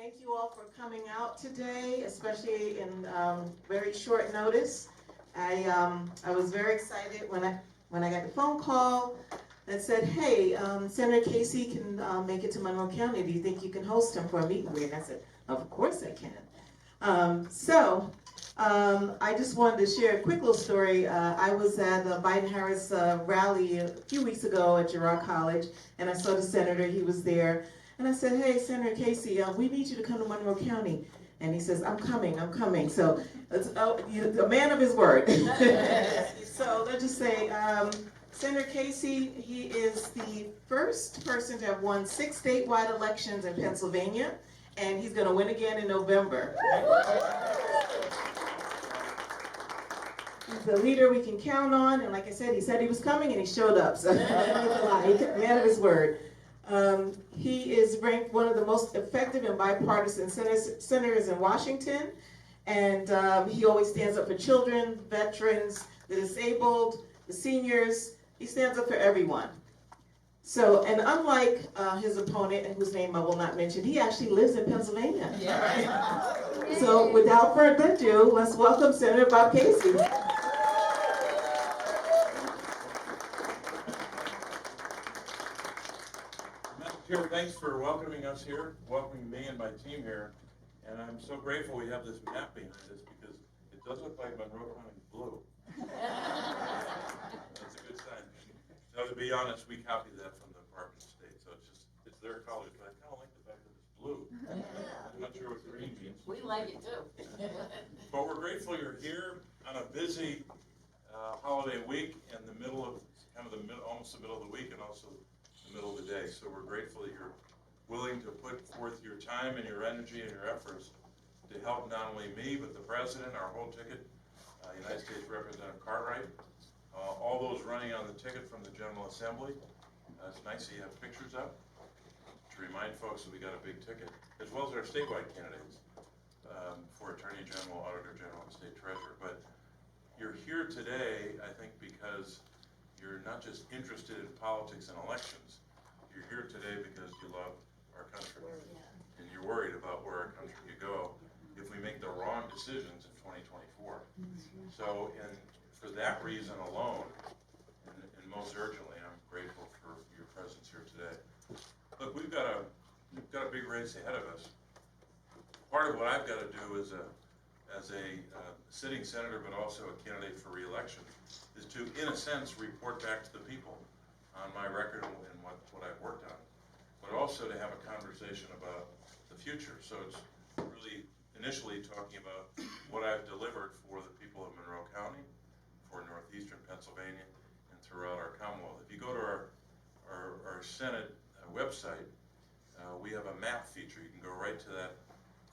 Thank you all for coming out today, especially in very short notice. I was very excited when I got the phone call that said, "Hey, Senator Casey can make it to Monroe County. Do you think you can host him for a meet and greet?" And I said, "Of course I can." I just wanted to share a quick little story. I was at the Biden-Harris rally a few weeks ago at Girard College, and I saw the senator. He was there. And I said, "Hey, Senator Casey, we need you to come to Monroe County." And he says, I'm coming. So, a man of his word. So let's just say, Senator Casey, he is the first person to have won 6 statewide elections in Pennsylvania, and he's going to win again in November. He's a leader we can count on, and like I said he was coming, and he showed up. So, man of his word. He is ranked one of the most effective and bipartisan senators in Washington, and he always stands up for children, veterans, the disabled, the seniors. He stands up for everyone. So, and unlike his opponent, whose name I will not mention, he actually lives in Pennsylvania. Yeah. So, without further ado, let's welcome Senator Bob Casey. Chair, thanks for welcoming us here, welcoming me and my team here, and I'm so grateful we have this map behind us because it does look like Monroe County's blue. That's a good sign. Now, to be honest, we copied that from the Department of State, so it's their colors, but I kind of like the fact that it's blue. I'm not sure what green means. We like it too. But we're grateful you're here on a busy holiday week in the middle of, almost the middle of the week and also the middle of the day. So we're grateful that you're willing to put forth your time and your energy and your efforts to help not only me, but the president, our whole ticket, United States Representative Cartwright, all those running on the ticket from the General Assembly. It's nice that you have pictures up to remind folks that we got a big ticket, as well as our statewide candidates for Attorney General, Auditor General, and State Treasurer. But you're here today, I think, because you're not just interested in politics and elections. You're here today because you love our country. And you're worried about where our country could go if we make the wrong decisions in 2024. So, and for that reason alone, and most urgently, I'm grateful for your presence here today. Look, we've got a big race ahead of us. Part of what I've got to do as a sitting senator, but also a candidate for re-election, is to, in a sense, report back to the people on my record and what I've worked on, but also to have a conversation about the future. So it's really initially talking about what I've delivered for the people of Monroe County, for northeastern Pennsylvania, and throughout our Commonwealth. If you go to our Senate website, we have a map feature. You can go right to that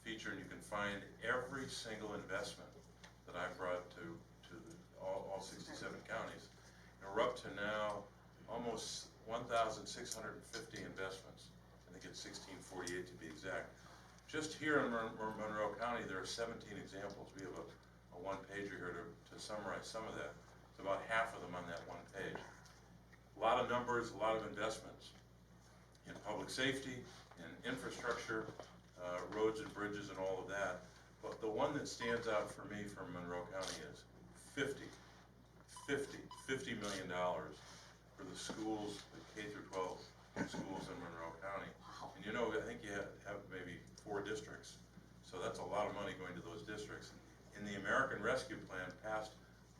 feature and you can find every single investment that I've brought to all 67 counties. And we're up to now almost 1,650 investments. I think it's 1648 to be exact. Just here in Monroe County, there are 17 examples. We have a one-pager here to summarize some of that. It's about half of them on that one page. A lot of numbers, a lot of investments in public safety, in infrastructure, roads and bridges and all of that. But the one that stands out for me from Monroe County is $50 million for the schools, the K through 12 schools in Monroe County. And you know, I think you have maybe 4 districts. So that's a lot of money going to those districts. And the American Rescue Plan passed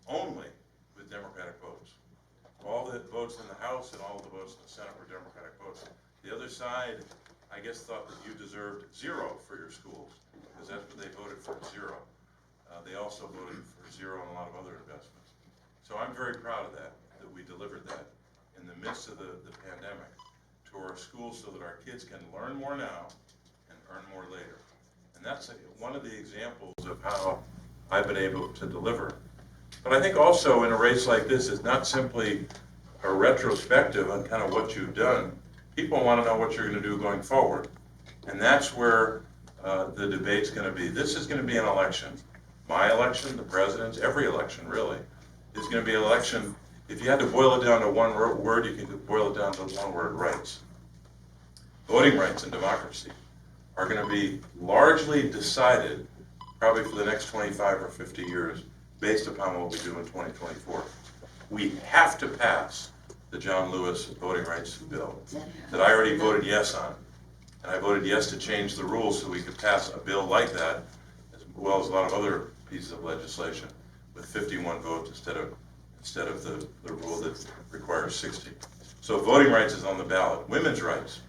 only with Democratic votes. All the votes in the House and all the votes in the Senate were Democratic votes. The other side, I guess, thought that you deserved 0 for your schools, because that's what they voted for, 0. They also voted for 0 on a lot of other investments. So I'm very proud of that we delivered that in the midst of the pandemic to our schools so that our kids can learn more now and earn more later. And that's one of the examples of how I've been able to deliver. But I think also in a race like this is not simply a retrospective on kind of what you've done. People want to know what you're going to do going forward. And that's where the debate's going to be. This is going to be an election. My election, the president's, every election really, is going to be an election. If you had to boil it down to one word, you can boil it down to one word: rights. Voting rights and democracy are going to be largely decided probably for the next 25 or 50 years based upon what we do in 2024. We have to pass the John Lewis voting rights bill that I already voted yes on. And I voted yes to change the rules so we could pass a bill like that, as well as a lot of other pieces of legislation, with 51 votes instead of the rule that requires 60. So voting rights is on the ballot. Women's rights.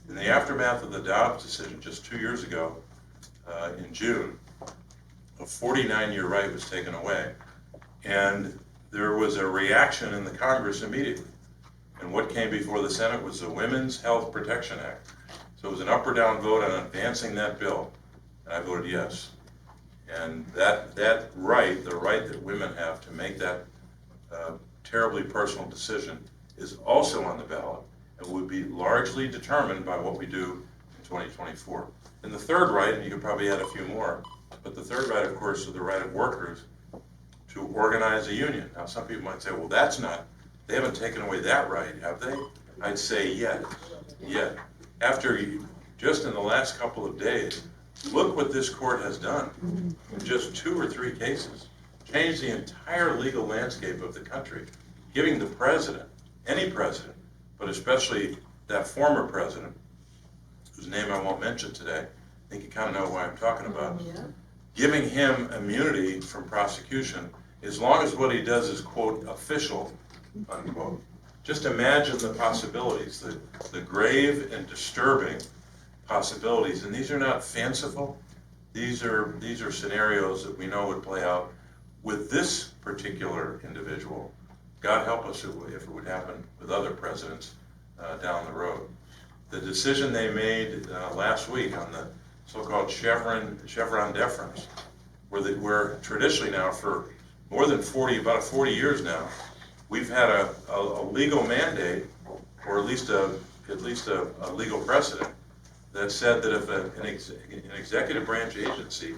In the aftermath of the Dobbs decision just 2 years ago, in June, a 49-year right was taken away. And there was a reaction in the Congress immediately. And what came before the Senate was the Women's Health Protection Act. So it was an up or down vote on advancing that bill, and I voted yes. And that right, the right that women have to make that terribly personal decision, is also on the ballot and would be largely determined by what we do in 2024. And the third right, and you could probably add a few more, but the third right, of course, is the right of workers to organize a union. Now, some people might say, well, they haven't taken away that right, have they? I'd say yet. After just in the last couple of days, look what this court has done in just 2 or 3 cases. Changed the entire legal landscape of the country, giving the president, any president, but especially that former president, whose name I won't mention today, I think you kind of know who I'm talking about, giving him immunity from prosecution as long as what he does is, quote, official, unquote. Just imagine the possibilities, the grave and disturbing possibilities. And these are not fanciful. These are scenarios that we know would play out with this particular individual. God help us if it would happen with other presidents down the road. The decision they made last week on the so-called Chevron deference, where traditionally now for more than about 40 years now, we've had a legal mandate, or at least a legal precedent, that said that if an executive branch agency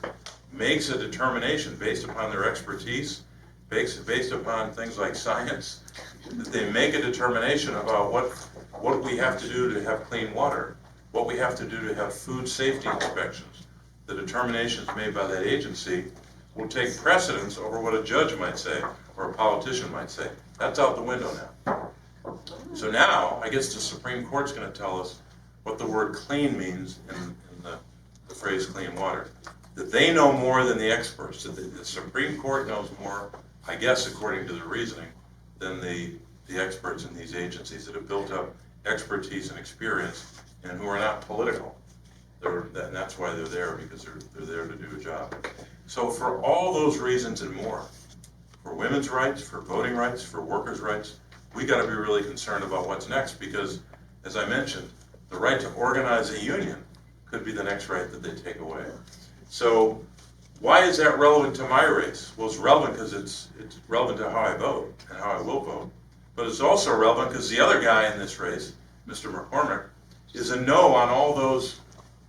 makes a determination based upon their expertise, based upon things like science, that they make a determination about what we have to do to have clean water, what we have to do to have food safety inspections. The determinations made by that agency will take precedence over what a judge might say or a politician might say. That's out the window now. So now, I guess the Supreme Court's going to tell us what the word clean means in the phrase clean water. That they know more than the experts, that the Supreme Court knows more, I guess according to the reasoning, than the experts in these agencies that have built up expertise and experience and who are not political. And that's why they're there, because they're there to do a job. So for all those reasons and more, for women's rights, for voting rights, for workers' rights, we got to be really concerned about what's next, because, as I mentioned, the right to organize a union could be the next right that they take away. So why is that relevant to my race? Well, it's relevant because it's relevant to how I vote and how I will vote. But it's also relevant because the other guy in this race, Mr. McCormick, is a no on all those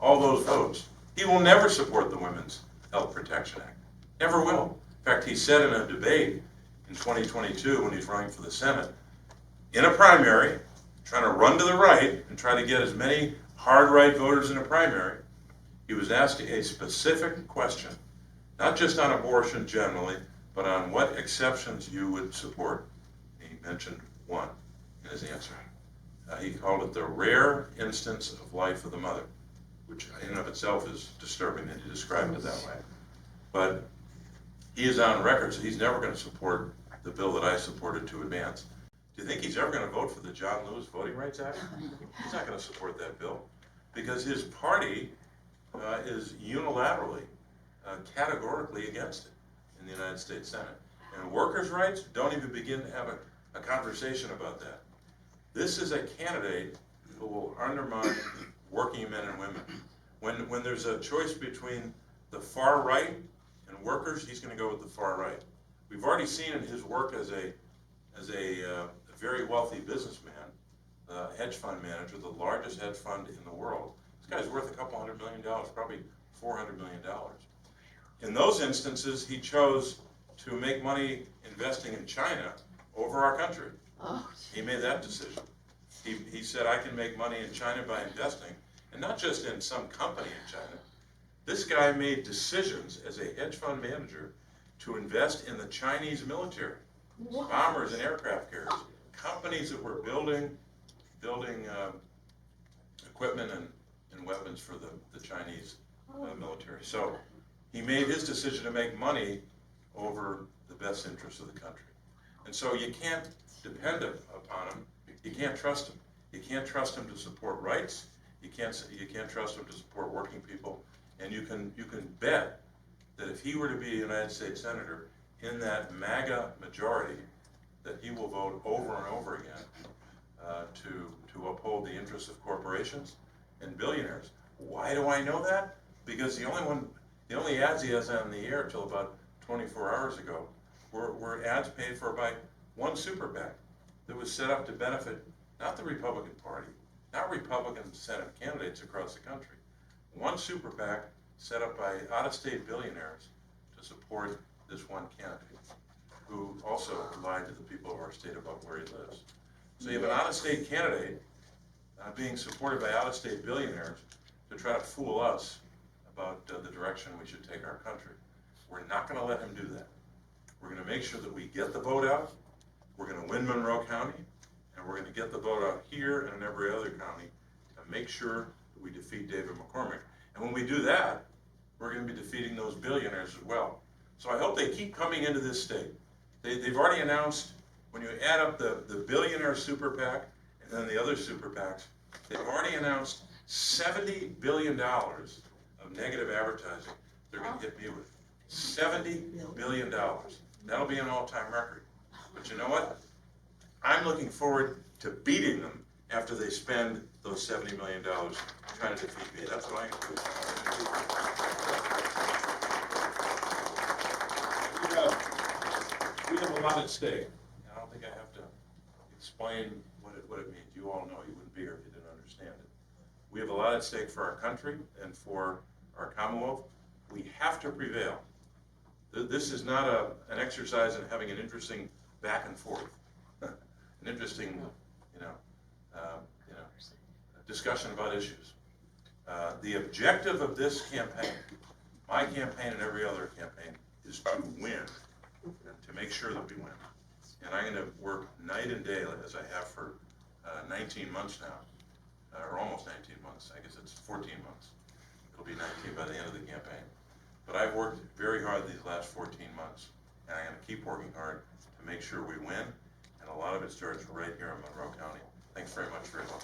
votes. He will never support the Women's Health Protection Act. Never will. In fact, he said in a debate in 2022 when he's running for the Senate, in a primary, trying to run to the right and try to get as many hard right voters in a primary, he was asked a specific question, not just on abortion generally, but on what exceptions you would support. He mentioned one in his answer. He called it the rare instance of life of the mother, which in and of itself is disturbing that he described it that way. But he is on record, so he's never going to support the bill that I supported to advance. Do you think he's ever going to vote for the John Lewis Voting Rights Act? He's not going to support that bill because his party is unilaterally, categorically against it in the United States Senate. And workers' rights, don't even begin to have a conversation about that. This is a candidate who will undermine working men and women. When there's a choice between the far right and workers, he's going to go with the far right. We've already seen in his work as a very wealthy businessman, hedge fund manager, the largest hedge fund in the world. This guy's worth a couple $100 million, probably $400 million. In those instances, he chose to make money investing in China over our country. Oh. He made that decision. He said, I can make money in China by investing, And not just in some company in China. This guy made decisions as a hedge fund manager to invest in the Chinese military, bombers and aircraft carriers, companies that were building equipment and weapons for the Chinese military. So he made his decision to make money over the best interests of the country. And so you can't depend upon him. You can't trust him. You can't trust him to support rights. You can't trust him to support working people. And you can bet that if he were to be a United States Senator in that MAGA majority, that he will vote over and over again to uphold the interests of corporations and billionaires. Why do I know that? Because the only ads he has on the air till about 24 hours ago were ads paid for by one super PAC that was set up to benefit not the Republican Party, not Republican Senate candidates across the country. One super PAC set up by out-of-state billionaires to support this one candidate who also lied to the people of our state about where he lives. So you have an out-of-state candidate being supported by out-of-state billionaires to try to fool us about the direction we should take our country. We're not going to let him do that. We're going to make sure that we get the vote out. We're going to win Monroe County, and we're going to get the vote out here and in every other county to make sure that we defeat David McCormick. And when we do that, we're going to be defeating those billionaires as well. So I hope they keep coming into this state. They've already announced, when you add up the billionaire super PAC and then the other super PACs, they've already announced $70 billion of negative advertising they're going to hit me with. $70 billion. That'll be an all-time record. But you know what? I'm looking forward to beating them after they spend those $70 million trying to defeat me. That's what I'm going to do. We have a lot at stake. I don't think I have to explain what it means. You all know. You wouldn't be here if you didn't understand it. We have a lot at stake for our country and for our Commonwealth. We have to prevail. This is not an exercise in having an interesting back and forth, an interesting, discussion about issues. The objective of this campaign, my campaign and every other campaign, is to win, to make sure that we win. And I'm going to work night and day, as I have for 19 months now, or almost 19 months. I guess it's 14 months. It'll be 19 by the end of the campaign. But I've worked very hard these last 14 months, and I'm going to keep working hard to make sure we win, and a lot of it starts right here in Monroe County. Thanks very much for your help.